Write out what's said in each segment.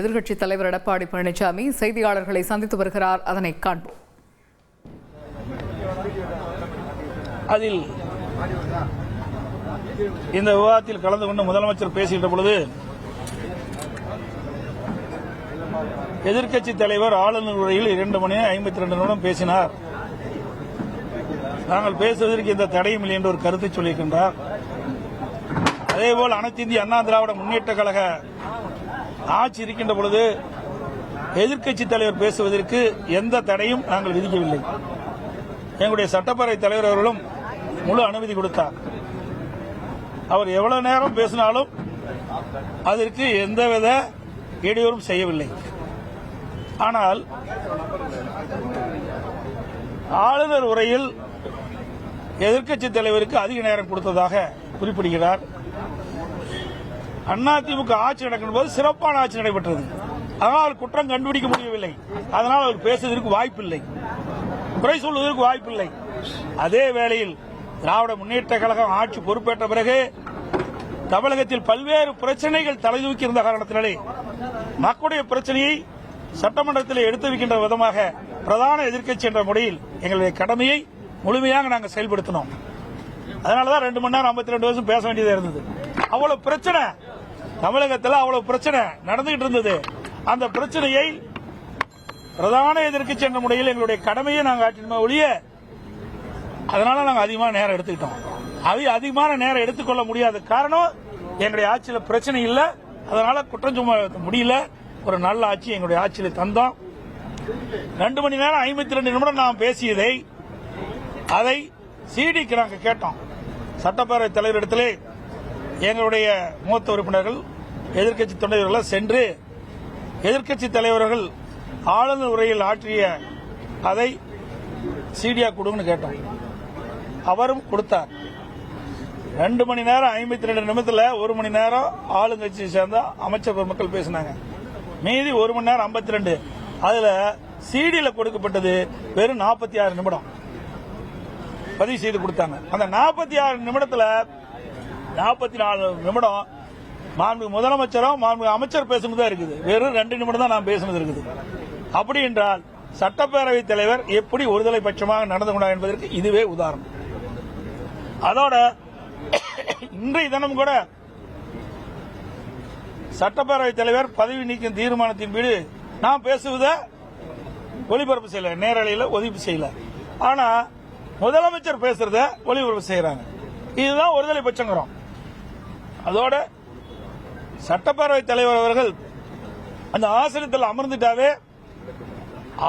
எதிர்க்கட்சித் தலைவர் எடப்பாடி பழனிசாமி செய்தியாளர்களை சந்தித்து வருகிறார். அதனை காண்போம். அதில் இந்த விவாதத்தில் கலந்து கொண்டு முதலமைச்சர் பேசுகின்ற பொழுது எதிர்க்கட்சித் தலைவர் ஆளுநர் உரையில் 2 மணி 52 நிமிடம் பேசினார். நாங்கள் பேசுவதற்கு எந்த தடையும் இல்லை என்று ஒரு கருத்தை சொல்லியிருக்கின்றார். அதேபோல் அனைத்து இந்திய அண்ணா திராவிட முன்னேற்ற கழக ஆட்சி இருக்கின்ற பொழுது எதிர்க்கட்சித் தலைவர் பேசுவதற்கு எந்த தடையும் நாங்கள் விதிக்கவில்லை. எங்களுடைய சட்டப்பேரவை தலைவர் அவர்களும் முழு அனுமதி கொடுத்தார். அவர் எவ்வளவு நேரம் பேசினாலும் அதற்கு எந்தவித இடையூறும் செய்யவில்லை. ஆனால் ஆளுநர் உரையில் எதிர்க்கட்சித் தலைவருக்கு அதிக நேரம் கொடுத்ததாக குறிப்பிடுகிறார். அதிமுக ஆட்சி நடக்கும் போது சிறப்பான ஆட்சி நடைபெற்றது. அதனால் குற்றம் கண்டுபிடிக்க முடியவில்லை. அதனால் அவர் பேசுவதற்கு வாய்ப்பில்லை, குறை சொல்வதற்கு வாய்ப்பில்லை. அதே வேளையில் திராவிட முன்னேற்ற கழகம் ஆட்சி பொறுப்பேற்ற பிறகு தமிழகத்தில் பல்வேறு பிரச்சனைகள் தலைதூக்கி இருந்த காரணத்தினாலே மக்களுடைய பிரச்சனையை சட்டமன்றத்தில் எடுத்து வைக்கின்ற விதமாக பிரதான எதிர்க்கட்சி என்ற முறையில் எங்களுடைய கடமையை முழுமையாக நாங்கள் செயல்படுத்தினோம். அதனாலதான் 2 மணி நேரம் 52 நிமிஷம் பேச வேண்டியதா இருந்தது. அவ்வளவு பிரச்சனை தமிழகத்தில், அவ்வளவு பிரச்சனை நடந்துகிட்டு இருந்தது. அந்த பிரச்சனையை பிரதான எதிர்க்கட்சி என்ற முறையில் எங்களுடைய கடமையை நாங்கள் ஆற்றினோம் ஒழிய, அதனால நாங்கள் அதிகமான நேரம் எடுத்துக்கிட்டோம். அதிகமான நேரம் எடுத்துக்கொள்ள முடியாத காரணம் எங்களுடைய ஆட்சியில் பிரச்சனை இல்லை. அதனால குற்றம் சுமத்த முடியல. ஒரு நல்ல ஆட்சி எங்களுடைய ஆட்சியில் தந்தோம். 2 மணி நேரம் 52 நிமிடம் நாம் பேசியதை அதை சிடிக்கு நாங்கள் கேட்டோம். சட்டப்பேரவை தலைவரிடத்திலே எங்களுடைய மூத்த உறுப்பினர்கள், எதிர்க்கட்சி தொண்டர்கள் சென்று எதிர்க்கட்சி தலைவர்கள் ஆளுநர் உரையில் ஆற்றிய அதை சிடியா கொடுங்கன்னு கேட்டோம். அவரும் கொடுத்தார். 2 மணி நேரம் 52 நிமிடத்தில் 1 மணி நேரம் ஆளுங்கட்சியை சேர்ந்த அமைச்சர் பெருமக்கள் பேசினாங்க. மீதி 1 மணி நேரம் 52. அதுல சிடியில் கொடுக்கப்பட்டது வெறும் 46 நிமிடம் பதிவு செய்து கொடுத்தாங்க. அந்த 46 நிமிடத்தில் 44 நிமிடம் மாண்பு முதலமைச்சரும் மாண்பு அமைச்சர் பேசுனதா இருக்குது. வெறும் 2 நிமிடம் தான் நான் பேசுனது இருக்குது. அப்படி என்றால் சட்டப்பேரவைத் தலைவர் எப்படி ஒருதலை பட்சமாக நடந்து கொண்டார் என்பதற்கு இதுவே உதாரணம். அதோட இன்றைய தினம் கூட சட்டப்பேரவைத் தலைவர் பதவி நீக்கும் தீர்மானத்தின் மீது நான் பேசுவதை ஒளிபரப்பு செய்யல, நேரலையில் ஒதுக்கீடு செய்யல. ஆனா முதலமைச்சர் பேசுறத ஒளிபரப்பு செய்யறாங்க. இதுதான் ஒருதலை பட்சங்கிறோம். அதோட சட்டப்பேரவைத் தலைவர் அவர்கள் அந்த ஆசனத்தில் அமர்ந்துட்டாவே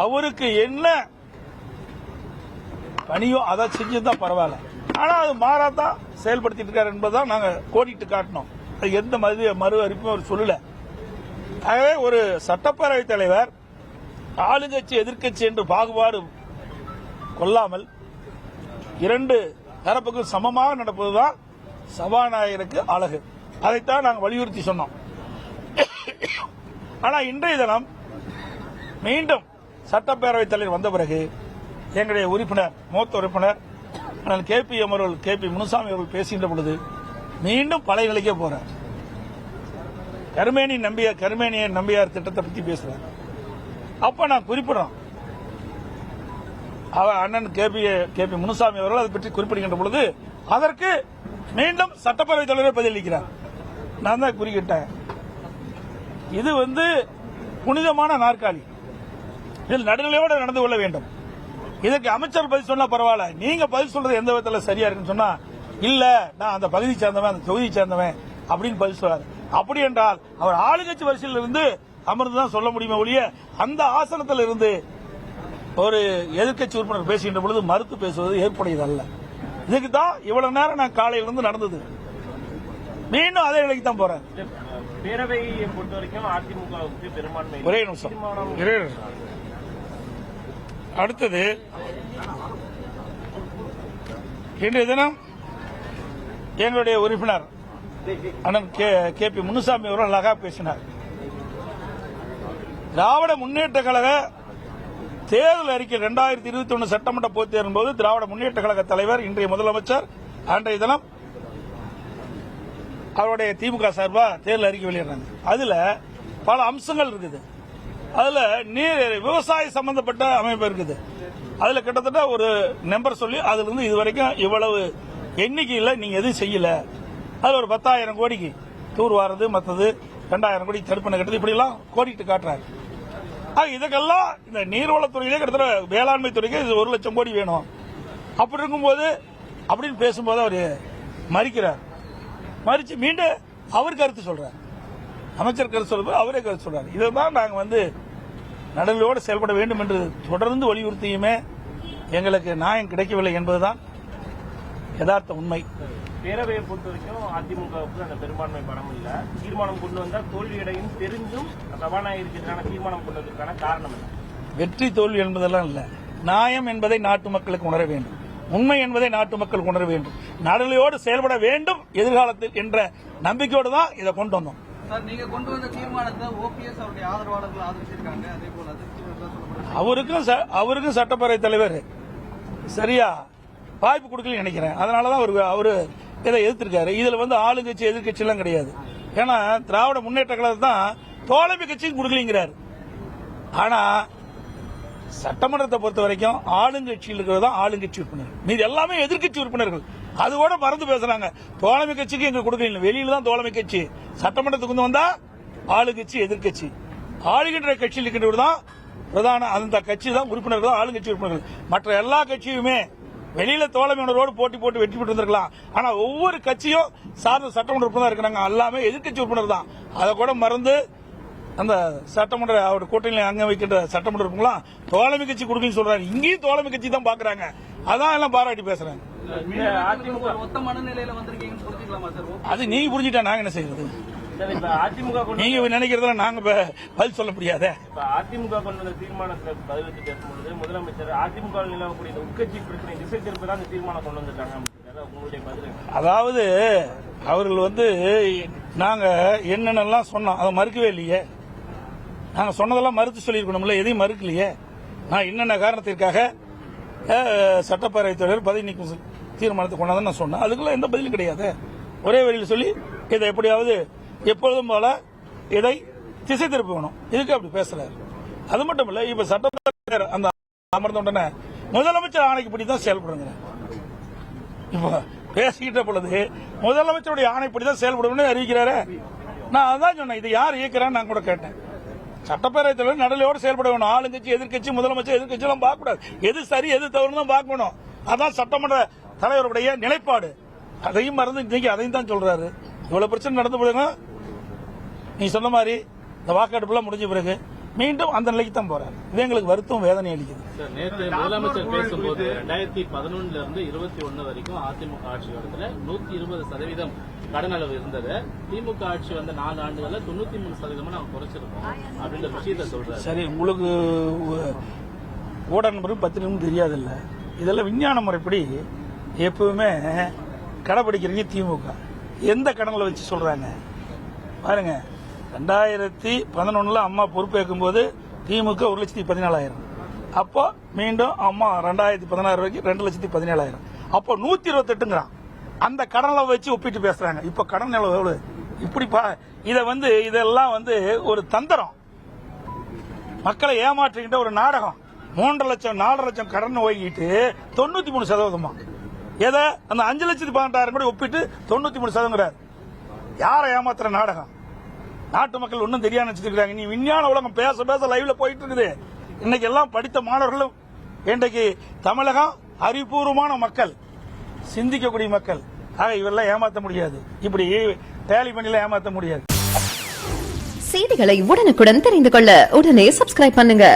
அவருக்கு என்ன பணியோ அதை செஞ்சுதான் பரவாயில்ல. ஆனா அது மாறாதான் செயல்படுத்திட்டு இருக்காரு என்பதுதான் நாங்க கோடிட்டு காட்டினோம். அது எந்த மறு அறிப்பும் அவர் சொல்லல. ஆகவே ஒரு சட்டப்பேரவைத் தலைவர் ஆளுங்கட்சி எதிர்க்கட்சி என்று பாகுபாடு கொள்ளாமல் 2 தரப்புக்கும் சமமாக நடப்பதுதான் சபாநாயகருக்கு அழகு. அதைத்தான் நாங்கள் வலியுறுத்தி சொன்னோம். ஆனா இன்றைய தினம் மீண்டும் சட்டப்பேரவைத் தலைவர் வந்த பிறகு எங்களுடைய உறுப்பினர், மூத்த உறுப்பினர் கே.பி. முனுசாமி அவர்கள் பேசுகின்ற பொழுது மீண்டும் பழைய நிலைக்கே போறார். கருமேனியன் நம்பியார் திட்டத்தை பற்றி பேசுறார். அப்ப நான் குறிப்பிடுறோம், அண்ணன் கே.பி. முனுசாமி அவர்கள் அதை பற்றி குறிப்பிடுகின்ற பொழுது அதற்கு மீண்டும் சட்டப்பேரவைத் தலைவர் பதிலளிக்கிறார். நான் தான் குறிக்கிட்டேன், இது புனிதமான நாற்காலி, இதில் நடுநிலையோடு நடந்து கொள்ள வேண்டும். இதற்கு அமைச்சர் பதில் சொன்னா பரவாயில்ல, நீங்க பதில் சொல்றது எந்த விதத்தில் சரியா இருக்குன்னு சொன்னா இல்ல நான் அந்த பகுதியை சேர்ந்தவன், அந்த தொகுதியை சேர்ந்தவன் அப்படின்னு பதில் சொல்றாரு. அப்படி என்றால் அவர் ஆளுங்கட்சி வரிசையில் இருந்து அமர்ந்துதான் சொல்ல முடியுமே ஒழிய அந்த ஆசனத்தில் இருந்து ஒரு எதிர்க்கட்சி உறுப்பினர் பேசுகின்ற பொழுது மறுத்து பேசுவது ஏற்புடையது அல்ல. இதுக்கு தான் இவ்வளவு நேரம் நான் காலையிலிருந்து நடந்தது. மீண்டும் அதே நிலைக்கு தான் போறேன். பேரவையை பொறுத்த வரைக்கும் அதிமுகவுக்கு பெரும்பான்மை. ஒரே நிமிஷம். அடுத்தது, இன்றைய தினம் எங்களுடைய உறுப்பினர் அண்ணன் கே.பி. முனுசாமி அவர்கள் அழகா பேசினார். திராவிட முன்னேற்ற கழக தேர்தல் அறிக்கை 2021 சட்டமன்ற பொதுத் தேர்தலின் போது திராவிட முன்னேற்ற கழக தலைவர் இன்றைய முதலமைச்சர் அன்றைய தினம் அவருடைய திமுக சார்பா தேர்தல் அறிக்கை வெளியிடுறாங்க. அதுல பல அம்சங்கள் இருக்குது. அதுல நீர் விவசாய சம்பந்தப்பட்ட அமைப்பு இருக்குது. அதுல கிட்டத்தட்ட ஒரு நம்பர் சொல்லி அதுல இருந்து இதுவரைக்கும் இவ்வளவு எண்ணிக்கையில் நீங்க எதுவும் செய்யல. அதுல ஒரு 10,000 கோடிக்கு தூர் வாரது மற்றது 2,000 கோடி தடுப்பணை கட்டுறது இப்படி எல்லாம் கோடிட்டு காட்டுறாரு. இதுக்கெல்லாம் இந்த நீர்வளத்துறையிலே கிட்டத்தட்ட வேளாண்மை துறைக்கு 1 லட்சம் கோடி வேணும். அப்படி இருக்கும்போது அப்படின்னு பேசும்போது அவர் மறிக்கிறார். மறிச்சு மீண்டும் அவர் கருத்து சொல்றார். அமைச்சர் கருத்து சொல்லும்போது அவரே கருத்து சொல்றாரு. இதுதான் நாங்க நடுநிலையோடு செயல்பட வேண்டும் என்று தொடர்ந்து வலியுறுத்தியுமே எங்களுக்கு நியாயம் கிடைக்கவில்லை என்பதுதான் யதார்த்த உண்மை. பேரவையை பொறுத்த வரைக்கும் அதிமுகவுக்கு அந்த பெரும்பான்மை பலம் இல்ல. தீர்மானம் கொண்டு வந்தால் தோல்வியடையும் தெரிஞ்சும் சபாநாயகருக்கு எதிரான தீர்மானம் கொண்டு வந்ததற்கான காரணம் என்ன? வெற்றி தோல்வி என்பதெல்லாம் இல்ல. நியாயம் என்பதை நாட்டு மக்களுக்கு உணர வேண்டும். உண்மை என்பதை நாட்டு மக்கள் உணர வேண்டும். நடுநிலையோடு செயல்பட வேண்டும் எதிர்காலத்தில் என்ற நம்பிக்கையோடு தான் இதை கொண்டு வந்தோம். நீங்க கொண்டு வந்த தீர்மானத்தை ஓபிஎஸ் அவருடைய ஆதரவாளர்கள் ஆதரிச்சிருக்காங்க. அதே போல அவருக்கும் சட்டப்பேரவை தலைவர் சரியா வாய்ப்பு கொடுக்கலன்னு நினைக்கிறேன். அதனாலதான் அவரு இதை எதிர்த்திருக்காரு. இதுல ஆளுங்கட்சி எதிர்கட்சி எல்லாம் கிடையாது. ஏன்னா திராவிட முன்னேற்ற கழகம் தான் தோழமை கட்சியும் கொடுக்கலங்கிறாரு. ஆனா சட்டமன்றத்தை பொறுத்த வரைக்கும் ஆளுங்கட்சியில் இருக்கிறது தான் ஆளுங்கட்சி உறுப்பினர், மீது எல்லாமே எதிர்கட்சி உறுப்பினர்கள். அது கூட மறந்து பேசுறாங்க. தோழமை கட்சிக்கு எங்க கொடுக்கல, வெளியில தான் தோழமை கட்சி. சட்டமன்றத்துக்கு வந்தா ஆளுங்கட்சி எதிர்கட்சி. ஆளுகின்ற கட்சியில் இருக்கின்றவர் தான் பிரதான அந்த கட்சி தான் உறுப்பினர்கள் தான் ஆளுங்கட்சி உறுப்பினர்கள். மற்ற எல்லா கட்சியுமே வெளியில தோழமை உணர்வோடு போட்டி போட்டு வெற்றி பெற்று வந்திருக்கலாம். ஆனா ஒவ்வொரு கட்சியும் சார்ந்த சட்டமன்ற உறுப்பினர் இருக்கிறாங்க, எல்லாமே எதிர்கட்சி உறுப்பினர் தான். அதை கூட மறந்து அந்த சட்டமன்ற அவர் கூட்டணியில் அங்க வைக்கின்ற சட்டமன்ற உறுப்பினர்களாம் தோழமை கட்சி கொடுக்கணும்னு சொல்றாங்க. இங்கேயும் தோழமை கட்சி தான் பாக்குறாங்க. அதான் எல்லாம் பாராட்டி பேசுறாங்க. ஒத்த மனநிலையில வந்திருக்கீங்கன்னு புரிஞ்சுக்கலாமா சார்? அது நீங்க புரிஞ்சுட்டா நாங்க என்ன செய்யறது? அதிமுக நீங்க நினைக்கிறதுல நாங்க பதில் சொல்ல முடியாத. அதிமுக கொண்டு வந்த தீர்மானத்தை பதிலளித்து பேசும்பொழுது முதலமைச்சர் அதிமுக நிலவக்கூடிய உட்கட்சி பிரச்சனை திசை திருப்ப தான் தீர்மானம் கொண்டு வந்துட்டாங்க. உங்களுடைய பதில்? அதாவது அவர்கள் நாங்க என்னென்னலாம் சொன்னோம் அதை மறுக்கவே இல்லையே. நாங்க சொன்னதெல்லாம் மறுத்து சொல்லியிருக்கணும்ல, எதையும் மறுக்கலையே. நான் என்னென்ன காரணத்திற்காக சட்டப்பேரவைத் தலைவர் பதவி நீக்கும் தீர்மானத்தை கொண்டாந்து நான் சொன்னேன். அதுக்குள்ள எந்த பதிலும் கிடையாது. ஒரே வழியில் சொல்லி இதை எப்படியாவது எப்பொழுதும் போல இதை திசை திருப்பி வேணும். இதுக்கு அப்படி பேசுறாரு. அது மட்டும் இல்ல, இப்ப சட்டப்பேரவை அந்த அமர்ந்த உடனே முதலமைச்சர் ஆணைக்குப்படி தான் செயல்படுங்க. இப்ப பேசிக்கிட்ட பொழுது முதலமைச்சருடைய ஆணைப்படி தான் செயல்படும் அறிவிக்கிறாரு. நான் அதான் சொன்னேன், இதை யார் இயக்கிறான்னு நான் கூட கேட்டேன். சட்டப்பேரவைத் தலைவர் நடுநிலையோடு செயல்பட வேணும். ஆளுங்கட்சி எதிர்கட்சி முதலமைச்சர் எதிர்கட்சி எல்லாம் பார்க்க கூடாது. எது சரி எது தவறுன்னு தான் பார்க்கணும். அதான் சட்டமன்ற தலைவருடைய நிலைப்பாடு. அதையும் மறந்து இன்னைக்கு அதையும் தான் சொல்றாரு. இவ்வளவு பிரச்சனை நடந்து போடுங்க. நீ சொன்ன மாதிரி இந்த வாக்கெடுப்புலாம் முடிஞ்ச பிறகு மீண்டும் அந்த நிலைக்கு தான் போறாரு. இது எங்களுக்கு வருத்தம் வேதனை அளிக்குது. நேற்று முதலமைச்சர் பேசும்போது 2011 இருந்து 21 வரைக்கும் அதிமுக ஆட்சி காலத்துல 120% கடன் அளவு இருந்தது. திமுக ஆட்சி வந்த 4 ஆண்டுகள்ல 93% நாங்க குறைச்சிருக்கோம் அப்படின்ற விஷயத்த சொல்றாரு. சரி, உங்களுக்கு ஊடக நம்பரும் பத்திரிகையும் தெரியாது இல்ல. இதெல்லாம் விஞ்ஞான முறைப்படி எப்பவுமே கடைபிடிக்கிறீங்க. திமுக எந்த கடன்களை வச்சு சொல்றாங்க பாருங்க. 2011 அம்மா பொறுப்பேற்கும் போது திமுக 1,14,000. அப்போ மீண்டும் அம்மா 2016 வரைக்கும் 2,17,000. அப்போ 128ங்கிறான். அந்த கடனை வச்சு ஒப்பிட்டு பேசுறாங்க. இப்ப கடன் எவ்வளவு? இப்படி இதெல்லாம் ஒரு தந்திரம், மக்களை ஏமாற்றுகின்ற ஒரு நாடகம். 3 லட்சம் 4 லட்சம் கடன் வாங்கிட்டு 93%. எதை அந்த 5,18,000 கூட ஒப்பிட்டு 93%. யாரை ஏமாத்துற நாடகம்? நாட்டு மக்கள் ஒன்னும் தெரியாம நினைச்சிருக்காங்க. நீ விஞ்ஞான உலகம் பேச பேச லைவ்ல போயிட்டு இருக்குது. இன்னைக்கு எல்லாம் படித்த மாணவர்களும் இன்றைக்கு தமிழகம் அறிவுபூர்வமான மக்கள், சிந்திக்கக்கூடிய மக்கள். ஆக இவரெல்லாம் ஏமாற்ற முடியாது. இப்படி டேலி பண்ணில ஏமாற்ற முடியாது. செய்திகளை உடனுக்குடன் தெரிந்து கொள்ள உடனே சப்ஸ்கிரைப் பண்ணுங்க.